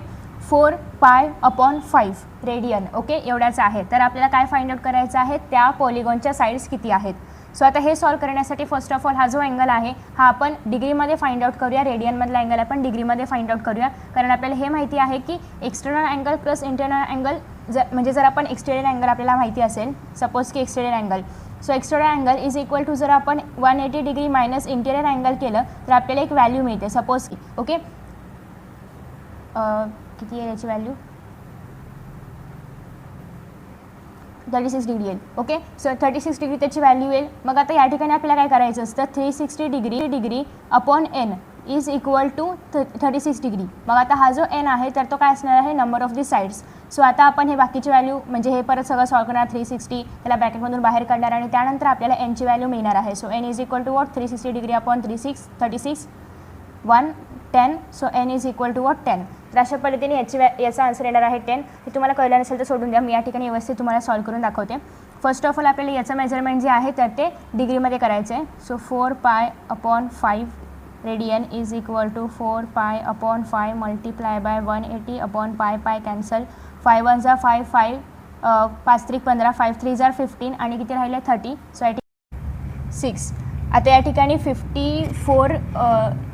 4π/5 रेडियन. ओके, एवढ्याचा आहे. तर आपल्याला काय फाइंड आउट करायचं आहे? त्या पॉलिगॉनच्या साईड्स किती आहेत. सो आता हे सॉल्व करण्यासाठी फर्स्ट ऑफ ऑल हा जो अँगल आहे हा आपण डिग्रीमध्ये फाइंड आउट करूया. रेडियनमधला अँगल आपण डिग्रीमध्ये फाइंड आउट करूया, कारण आपल्याला हे माहिती आहे की external angle plus internal angle म्हणजे जर आपण एक्सटेरियर अँगल आपल्याला माहिती असेल, सपोज की exterior angle, so exterior angle is equal to जर आपण 180 डिग्री मायनस इंटेरियर अँगल केलं तर आपल्याला एक व्हॅल्यू मिळते. सपोज की ओके, किती आहे याची व्हॅल्यू? 36 डिग्री येईल. ओके, सो 36 डिग्री त्याची व्हॅल्यू येईल. मग आता या ठिकाणी आपल्याला काय करायचं असतं? 360 degree upon n is equal to 36 degree. मग आता हा जो n आहे तर तो काय असणार आहे? Number of the sides. So आता आपण हे बाकीची व्हॅल्यू म्हणजे हे परत सगळं सॉल्व करणार. 360 त्याला ब्रॅकेटमधून बाहेर काढणार आणि त्यानंतर आपल्याला n ची व्हॅल्यू मिळणार आहे. So n is equal to what? 360 degree upon 36 1 10. So n is equal to what? 10. तर अशा पद्धतीने याचा आन्सर येणार आहे 10. हे तुम्हाला कळलं नसेल तर सोडून द्या, मी या ठिकाणी व्यवस्थित तुम्हाला सॉल्व करून दाखवते. फर्स्ट ऑफ ऑल आपल्याला याचं मेजरमेंट जे आहे तर ते डिग्रीमध्ये करायचं आहे. So 4π/5 radian is equal to 4π/5 multiply by 180 pi cancel. 5 1 जा 5 5 5 3 15 5 3 जा 15 आणि किती राहिले? 30. सो 6. आता या ठिकाणी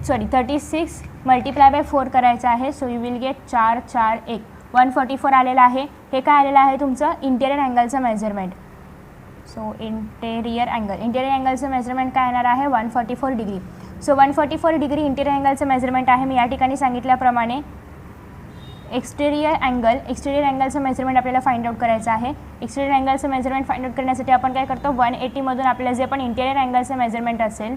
36 मल्टिप्लाय बाय 4 करायचं आहे. सो यू विल गेट 4 4 1 144 आलेलं आहे. हे काय आलेलं आहे? तुमचं इंटेरियर अँगलचं मेजरमेंट. सो इंटेरियर अँगलचं मेजरमेंट काय येणार आहे? 144 डिग्री. सो 144 डिग्री इंटेरियर अँगलचं मेजरमेंट आहे. मी या ठिकाणी सांगितल्याप्रमाणे एक्सटेरियर अँगलचं मेजरमेंट आपल्याला फाइंड आउट करायचं आहे. एक्सटेरियर अँगलचं मेजरमेंट फाइंड आउट करण्यासाठी आपण काय करतो? 180मधून आपल्याला जे पण इंटेरियर अँगलचं मेजरमेंट असेल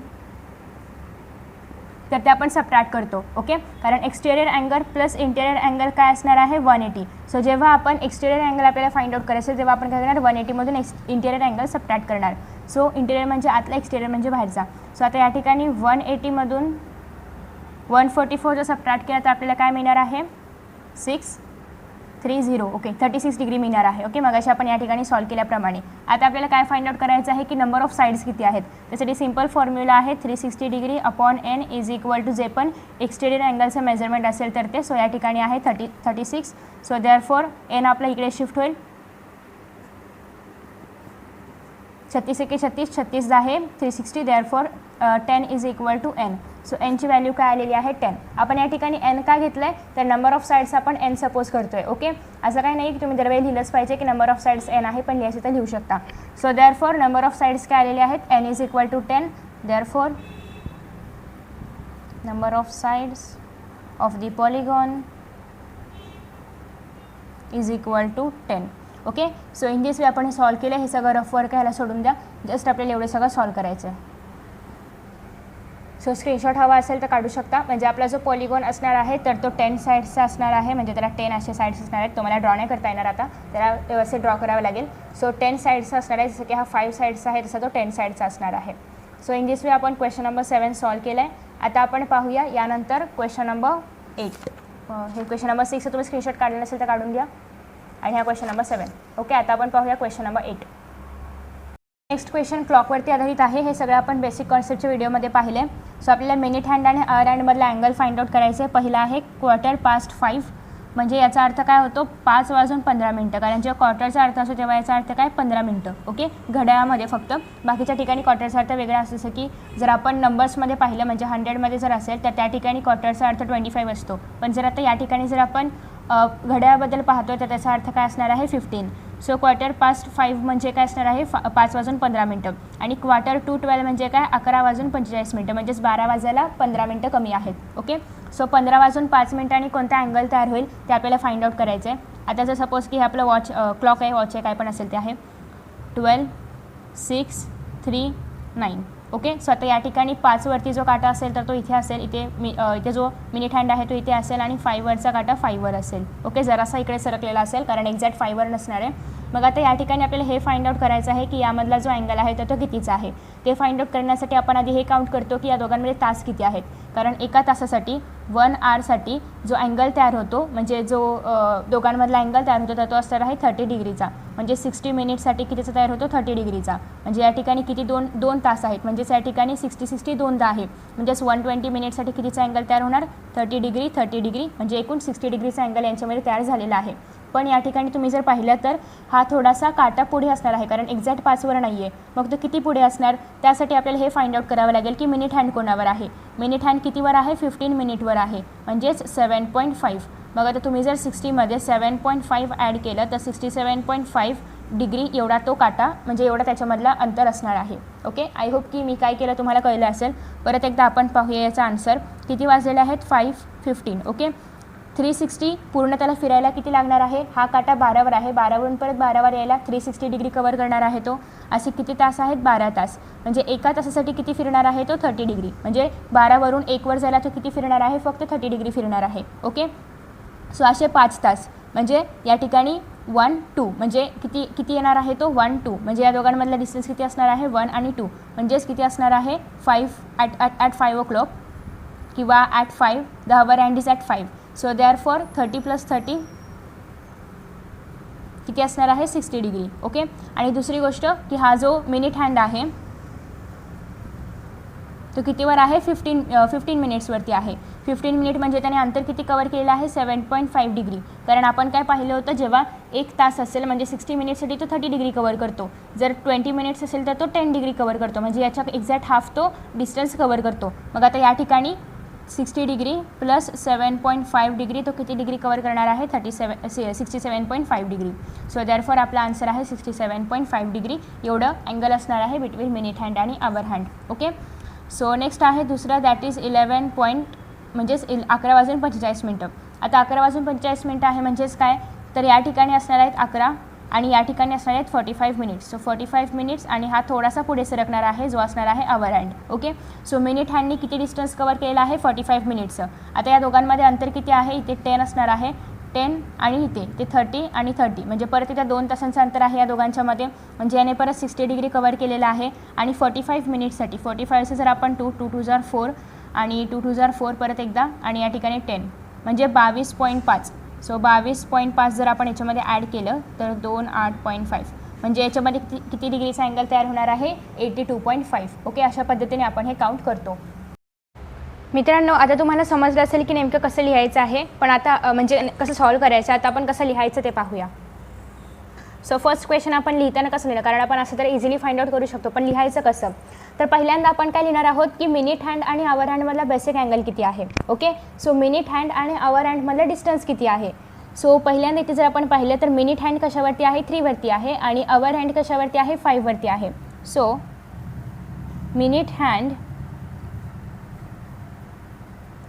तर ते आपण सबट्रॅक्ट करतो. ओके, कारण exterior angle plus interior angle काय असणार आहे? 180. सो जेव्हा आपण एक्सटेरियर अँगल आपल्याला फाइंड आउट करायचं तेव्हा आपण काय करणार? 180मधून इंटेरियर अँगल सबट्रॅक्ट करणार. सो इंटेरियर म्हणजे आतला, एक्सटेरियर म्हणजे बाहेरचा. सो आता या ठिकाणी 180मधून 144 जर सबट्रॅक्ट केला तर आपल्याला काय मिळणार आहे? 630. ओके, 36 डिग्री मिळणार आहे. ओके, मग अशा आपण या ठिकाणी सॉल्व केल्याप्रमाणे आता आपल्याला काय फाइंड आउट करायचं आहे की नंबर ऑफ साइड्स किती आहेत. त्यासाठी सिंपल फॉर्म्युला आहे 360 degree upon n is equal to जे पण एक्सटेरियर अँगलचं मेजरमेंट असेल तर ते. सो या ठिकाणी आहे 36. सो देअरफॉर n आपला इकडे शिफ्ट होईल 36 एके 36, 36 आहे 360, therefore 10 is equal to n. So nची व्हॅल्यू काय आलेली आहे 10. आपण या ठिकाणी n का घेतलं आहे तर नंबर ऑफ साईड्स आपण n सपोज करतोय. ओके, असं काही नाही की तुम्ही दरवेळी लिहिलंच पाहिजे की नंबर ऑफ साईड्स n आहे, पण लिहायचं तर लिहू शकता. So therefore number of sides काय आलेले आहेत n is equal to 10, therefore number of sides of the polygon is equal to 10. Okay, so in this way आपण हे सॉल्व केलं. हे सगळं रफ वर्क ह्याला सोडून द्या, जस्ट आपल्याला एवढं सगळं सॉल्व करायचं आहे. सो स्क्रीनशॉट हवा असेल तर काढू शकता. म्हणजे आपला जो पॉलीगॉन असणार आहे तर तो 10 साईड्सचा असणार आहे, म्हणजे त्याला 10 असे साईड्स असणार आहेत. तुम्हाला ड्रॉ नाही करता येणार आता, त्याला व्यवस्थित ड्रॉ करावं लागेल. सो 10 साईड्सचा असणार आहे, जसं की हा 5 साईड्सचा आहे तसा तो 10 साईड्सचा असणार आहे. सो इन दिस वे आपण क्वेश्चन नंबर 7 सॉल्व केलं आहे. आता आपण पाहूया यानंतर क्वेश्चन नंबर 8. हे क्वेश्चन नंबर 6 तुम्ही स्क्रीनशॉट काढलं नसेल तर काढून घ्या, आणि हा क्वेश्चन नंबर 7. ओके, आता आपण पाहूया क्वेश्चन नंबर 8. नेक्स्ट क्वेश्चन क्लॉकवरती आधारित आहे. हे सगळं आपण बेसिक कॉन्सेप्टच्या व्हिडिओमध्ये पाहिले. सो आपल्याला मिनिट हँड आणि आवर हँडमधला अँगल फाइंड आउट करायचं आहे. पहिला आहे 5:15, म्हणजे याचा अर्थ काय होतो 5 वाजून 15 मिनटं, कारण जेव्हा क्वार्टरचा अर्थ असतो तेव्हा याचा अर्थ काय 15 मिनटं. ओके, घड्याळामध्ये फक्त, बाकीच्या ठिकाणी क्वार्टरचा अर्थ वेगळा असतो. जसं की जर आपण नंबर्समध्ये पाहिलं म्हणजे 100मध्ये जर असेल तर त्या ठिकाणी क्वार्टरचा अर्थ 25 असतो. पण जर आता या ठिकाणी जर आपण घड्याळाबद्दल पाहतो तर त्याचा अर्थ काय असणार आहे 15. सो 5:15 म्हणजे काय असणार आहे 5 वाजून 15 मिनटं, आणि 12:15 म्हणजे काय 11 वाजून 45 मिनटं, म्हणजेच 12 वाजायला 15 मिनटं कमी आहेत. ओके, सो 15 वाजून 5 मिनटांनी कोणता अँगल तयार होईल ते आपल्याला फाइंड आउट करायचं आहे. आता जर सपोज की हे आपलं क्लॉक आहे, वॉच आहे, काय पण असेल ते आहे 12, 6, 3, 9. ओके, सो आता या ठिकाणी 5 वरती जो काटा असेल तर तो इथे असेल, इथे जो मिनिट हँड आहे तो इथे असेल, आणि 5 वरचा काटा 5 वर असेल. ओके, जरासा इकडे सरकलेला असेल कारण एक्झॅक्ट 5 वर नसणार आहे. मग आता या ठिकाणी आपल्याला हे फाइंड आउट करायचं आहे की यामधला जो अँगल आहे तर तो कितीचा आहे. ते फाइंड आउट करण्यासाठी आपण आधी हे काउंट करतो की या दोघांमध्ये तास किती आहेत, कारण एका तासासाठी 1 आवरसाठी जो अँगल तयार होतो, म्हणजे जो दोघांमधला अँगल तयार होतो तर तो असणार आहे 30 डिग्रीचा. म्हणजे 60 मिनिटसाठी कितीचा तयार होतो 30 डिग्रीचा. म्हणजे या ठिकाणी किती दोन तास आहेत, म्हणजेच या ठिकाणी 60 दोनदा आहे, म्हणजेच 120 मिनिटसाठी कितीचा अँगल तयार होणार 30 डिग्री, म्हणजे एकूण 60 डिग्रीचा अँगल यांच्यामध्ये तयार झालेला आहे. पण या ठिकाणी तुम्ही जर पाहिलं तर हा थोडासा काटा पुढे असणार आहे, कारण एक्झॅक्ट 5 वर नाही आहे. मग तो किती पुढे असणार, त्यासाठी आपल्याला हे फाइंड आउट करावं लागेल की मिनिट हँड कोणावर आहे. मिनिट हँड कितीवर आहे 15 मिनिटवर आहे, म्हणजेच 7.5. मग आता तुम्ही जर 60मध्ये 7.5 ॲड केलं तर 67.5 डिग्री एवढा तो काटा, म्हणजे एवढा त्याच्यामधला अंतर असणार आहे. ओके, आय होप की मी काय केलं तुम्हाला कळलं असेल. परत एकदा आपण पाहूया याचा आन्सर. किती वाजलेले आहेत 5:15. ओके, 360 पूर्ण त्याला फिरायला किती लागणार आहे, हा काटा 12वर आहे, 12वरून परत 12वर यायला 360 डिग्री कवर करणार आहे तो. असे किती तास आहेत 12 तास, म्हणजे एका तासासाठी किती फिरणार आहे तो 30 डिग्री, म्हणजे 12वरून 1वर जायला तो किती फिरणार आहे फक्त 30 डिग्री फिरणार आहे. ओके, सो असे 5 तास, म्हणजे या ठिकाणी 1, 2 म्हणजे किती येणार आहे तो 1, 2, म्हणजे या दोघांमधला डिस्टन्स किती असणार आहे 1 आणि 2, म्हणजेच किती असणार आहे 5 ॲट 5 o'clock किंवा at 5, the our hand is at 5. So therefore 30 + 30 किती असणार आहे 60 डिग्री. ओके, आणि दुसरी गोष्ट की हा जो मिनिट हँड आहे तो कितीवर आहे 15 मिनिट्सवरती आहे. 15 मिनिट म्हणजे त्याने अंतर किती कवर केलेलं आहे 7.5 डिग्री, कारण आपण काय पाहिलं होतं जेव्हा 1 तास असेल म्हणजे 60 मिनिट्ससाठी तो 30 डिग्री कवर करतो, जर 20 मिनिट्स असेल तर तो 10 डिग्री कवर करतो, म्हणजे याच्या एक्झॅक्ट हाफ तो डिस्टन्स कवर करतो. मग आता या ठिकाणी 60 डिग्री + 7.5 डिग्री तो किती डिग्री कवर करणार आहे 67.5 डिग्री. सो देअरफॉर आपला आन्सर आहे 67.5 डिग्री एवढं अँगल असणार आहे बिटवीन मिनिट हँड आणि hour hand. Okay, so next आहे दुसरं, दॅट इज 11 म्हणजेच 11 वाजून 45 मिनटं. आता 11 वाजून 45 मिनटं आहे म्हणजेच काय, तर या ठिकाणी असणार आहेत 11 आणि या ठिकाणी असणार आहेत 45 मिनिट्स. सो 45 मिनिट्स आणि हा थोडासा पुढे सरकणार आहे जो असणार आहे hour hand. Okay, so minute हँडनी किती डिस्टन्स कवर केलेला आहे 45 मिनिट्सचं. आता या दोघांमध्ये अंतर किती आहे, इथे 10 असणार आहे 10 आणि इथे ते 30 आणि 30, म्हणजे परत इथे 2 तासांचं अंतर आहे या दोघांच्यामध्ये, म्हणजे याने परत 60 डिग्री कवर केलेलं आहे. आणि 45 मिनिट्ससाठी 45चं जर आपण 2 2 * 4 आणि 2 * 4 परत एकदा आणि या ठिकाणी 10 म्हणजे 22.5. सो 22.5 जर आपण याच्यामध्ये ॲड केलं तर 28.5, म्हणजे याच्यामध्ये किती डिग्रीचा अँगल तयार होणार आहे 82.5. ओके, अशा पद्धतीने आपण हे काउंट करतो. मित्रांनो, आता तुम्हाला समजलं असेल की नेमकं कसं लिहायचं आहे, पण आता म्हणजे कसं सॉल्व करायचं, आता आपण कसं लिहायचं ते पाहूया. सो फर्स्ट क्वेश्चन आपण लिहिताना कसं लिहिणार, कारण आपण असं तर इझिली फाइंड आउट करू शकतो, पण लिहायचं कसं. तर पहिल्यांदा आपण काय लिहिणार आहोत की मिनिट हँड आणि आवर हँडमधला बेसिक अँगल किती आहे. ओके, सो मिनिट हँड आणि आवर हँडमधलं डिस्टन्स किती आहे. सो पहिल्यांदा इथे जर आपण पाहिलं तर मिनिट हँड कशावरती आहे, 3 वरती आहे, आणि आवर हँड कशावरती आहे, 5 वरती आहे. So minute hand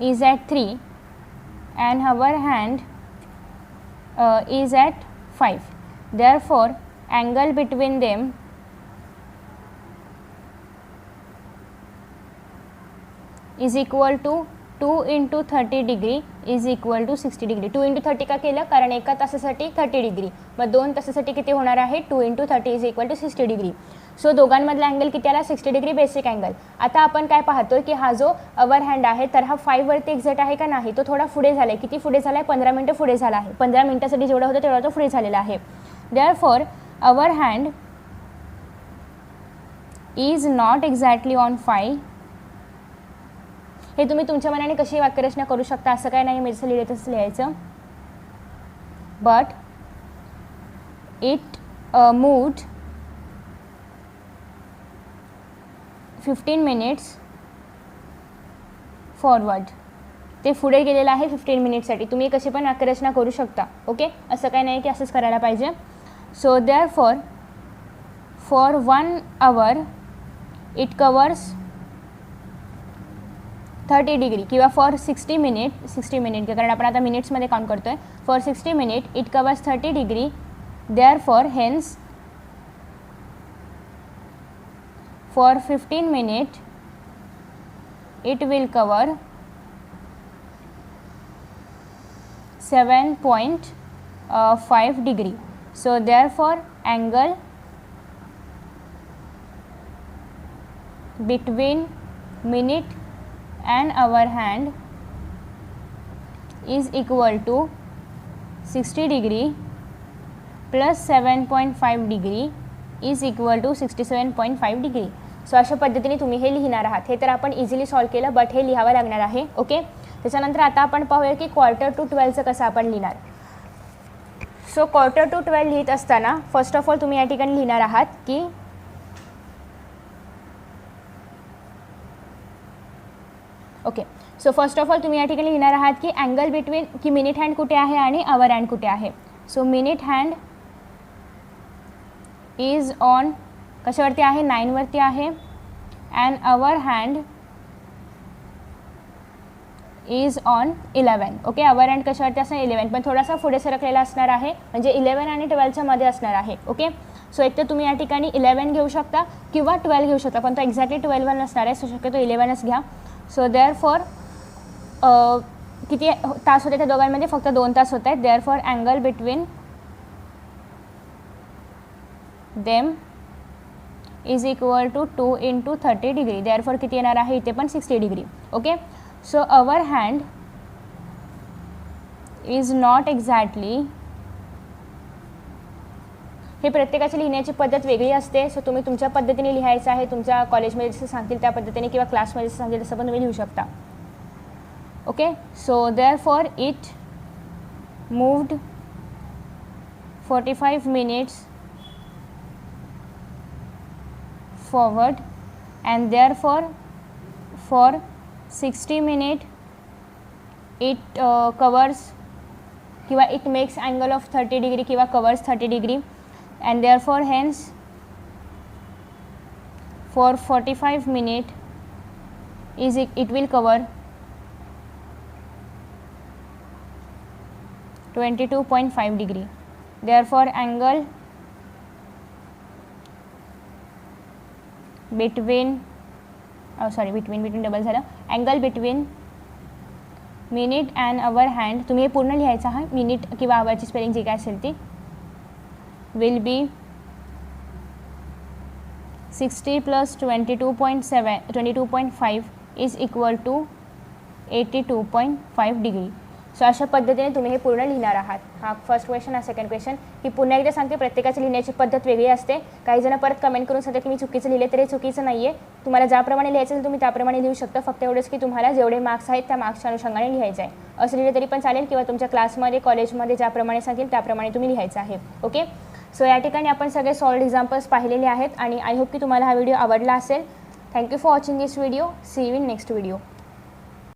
is at 3 and our hand is at 5. Therefore, angle between them is equal to 2 into 30 degree is equal to 60 degree. 2 into 30 का केलं, कारण एका तासासाठी 30 डिग्री, मग 2 तासासाठी किती होणार आहे, 2 into 30 is equal to 60 degree. So दोघांमधला अँगल किती आला, 60 डिग्री बेसिक अँगल. आता आपण काय पाहतोय की हा जो अवर हँड आहे तर हा 5 वरती एक्झॅक्ट आहे का नाही, तो थोडा पुढे झाला आहे. किती पुढे झाला आहे, 15 मिनटं पुढे झाला आहे. 15 मिनटासाठी जेवढा होता तेवढा तो पुढे झालेला आहे. Therefore our hand is not exactly on 5. हे तुम्ही तुमच्या मनाने कशी वाक्यरचना करू शकता, असं काय नाही, मी जसं लिहिलं तसं लिहायचं. But it moved 15 minutes forward. ते पुढे गेलेलं आहे 15 मिनिटसाठी. तुम्ही कशी पण वाक्यरचना करू शकता. ओके, असं काही नाही की असंच करायला पाहिजे. So therefore for 1 hour it covers 30 degree, किंवा फॉर 60 मिनिट कारण आपण आता मिनिट्समध्ये काउंट करतोय. For 60 minute it covers 30 degree. Therefore hence for 15 minutes it will cover 7.5 degree. So therefore angle between minute and hour hand is equal to 60 degree plus 7.5 degree is equal to 67.5 degree. So अशा पद्धतीने तुम्ही हे लिहिणार आहात. हे तर आपण easily solve केलं, बट हे लिहावं लागणार आहे. ओके, त्याच्यानंतर आता आपण पाहूया की क्वार्टर टू 12चं कसं आपण लिहिणार. सो क्वार्टर टू 12 लिहित असताना फर्स्ट ऑफ ऑल तुम्ही या ठिकाणी लिहिणार आहात की okay, so first of all तुम्ही या ठिकाणी लिहिणार आहात की अँगल बिटवीन, की मिनिट हँड कुठे आहे आणि आवर हँड कुठे आहे. So minute hand is on कशावरती आहे, 9 वरती आहे, and hour hand is on 11. Okay, hour hand कशावरती असणार, 11, पण थोडासा पुढे सरकलेला असणार आहे, म्हणजे 11 आणि 12च्या मध्ये असणार आहे. ओके, सो एक तर तुम्ही या ठिकाणी 11 घेऊ शकता किंवा 12 घेऊ शकता, पण तो एक्झॅक्टली 12 नसणार आहे, सो शक्यतो 11च घ्या. सो देअरफॉर किती तास होते त्या दोघांमध्ये, फक्त 2 तास होत आहेत. Therefore angle between them is equal to 2 into 30 degree. Therefore किती येणार आहे, इथे पण 60 degree. Okay, so hour hand is not exactly, हे प्रत्येकाची लिहिण्याची पद्धत वेगळी असते. सो तुम्ही तुमच्या पद्धतीने लिहायचं आहे, तुमच्या कॉलेजमध्ये जसं सांगतील त्या पद्धतीने किंवा क्लासमध्ये जसं सांगतील तसं पण तुम्ही लिहू शकता. Okay, so therefore it moved 45 minutes forward and therefore for 60 minutes it covers किंवा it makes angle of 30 degree किंवा covers 30 degree, and therefore hence for 45 minutes is it will cover 22.5 degree. Therefore angle between double झालं, angle between minute and hour hand, तुम्ही हे पूर्ण लिहायचं आहे, minute किंवा आवरची spelling जी काय असेल ती, will be 60 + 22.5 is equal to 82.5 degree. So अशा पद्धतीने तुम्ही हे पूर्ण लिहिणार आहात. हा फर्स्ट क्वेश्चन. हा सेकंड क्वेश्चन. की पुन्हा एकदा सांगते, प्रत्येकाची लिहिण्याची पद्धत वेगळी असते. काही जण परत कमेंट करून सांगतात की मी चुकीचं लिहिले, तरी चुकीचं नाही आहे. तुम्हाला ज्याप्रमाणे लिहायचं असेल तुम्ही त्याप्रमाणे लिहू शकता. फक्त एवढंच की तुम्हाला जेवढे मार्क्स आहेत त्या मार्क्सच्या अनुषंगाने लिहायचं आहे. असं लिहिलं तरी पण चालेल, किंवा तुमच्या क्लासमध्ये कॉलेजमध्ये ज्याप्रमाणे सांगेल त्याप्रमाणे तुम्ही लिहायचं आहे. ओके, सो या ठिकाणी आपण सगळे सॉल्व्ड एक्झाम्पल्स पाहिलेले आहेत आणि आय होप की तुम्हाला हा व्हिडिओ आवडला असेल. Thank you for watching this video. See you in next video.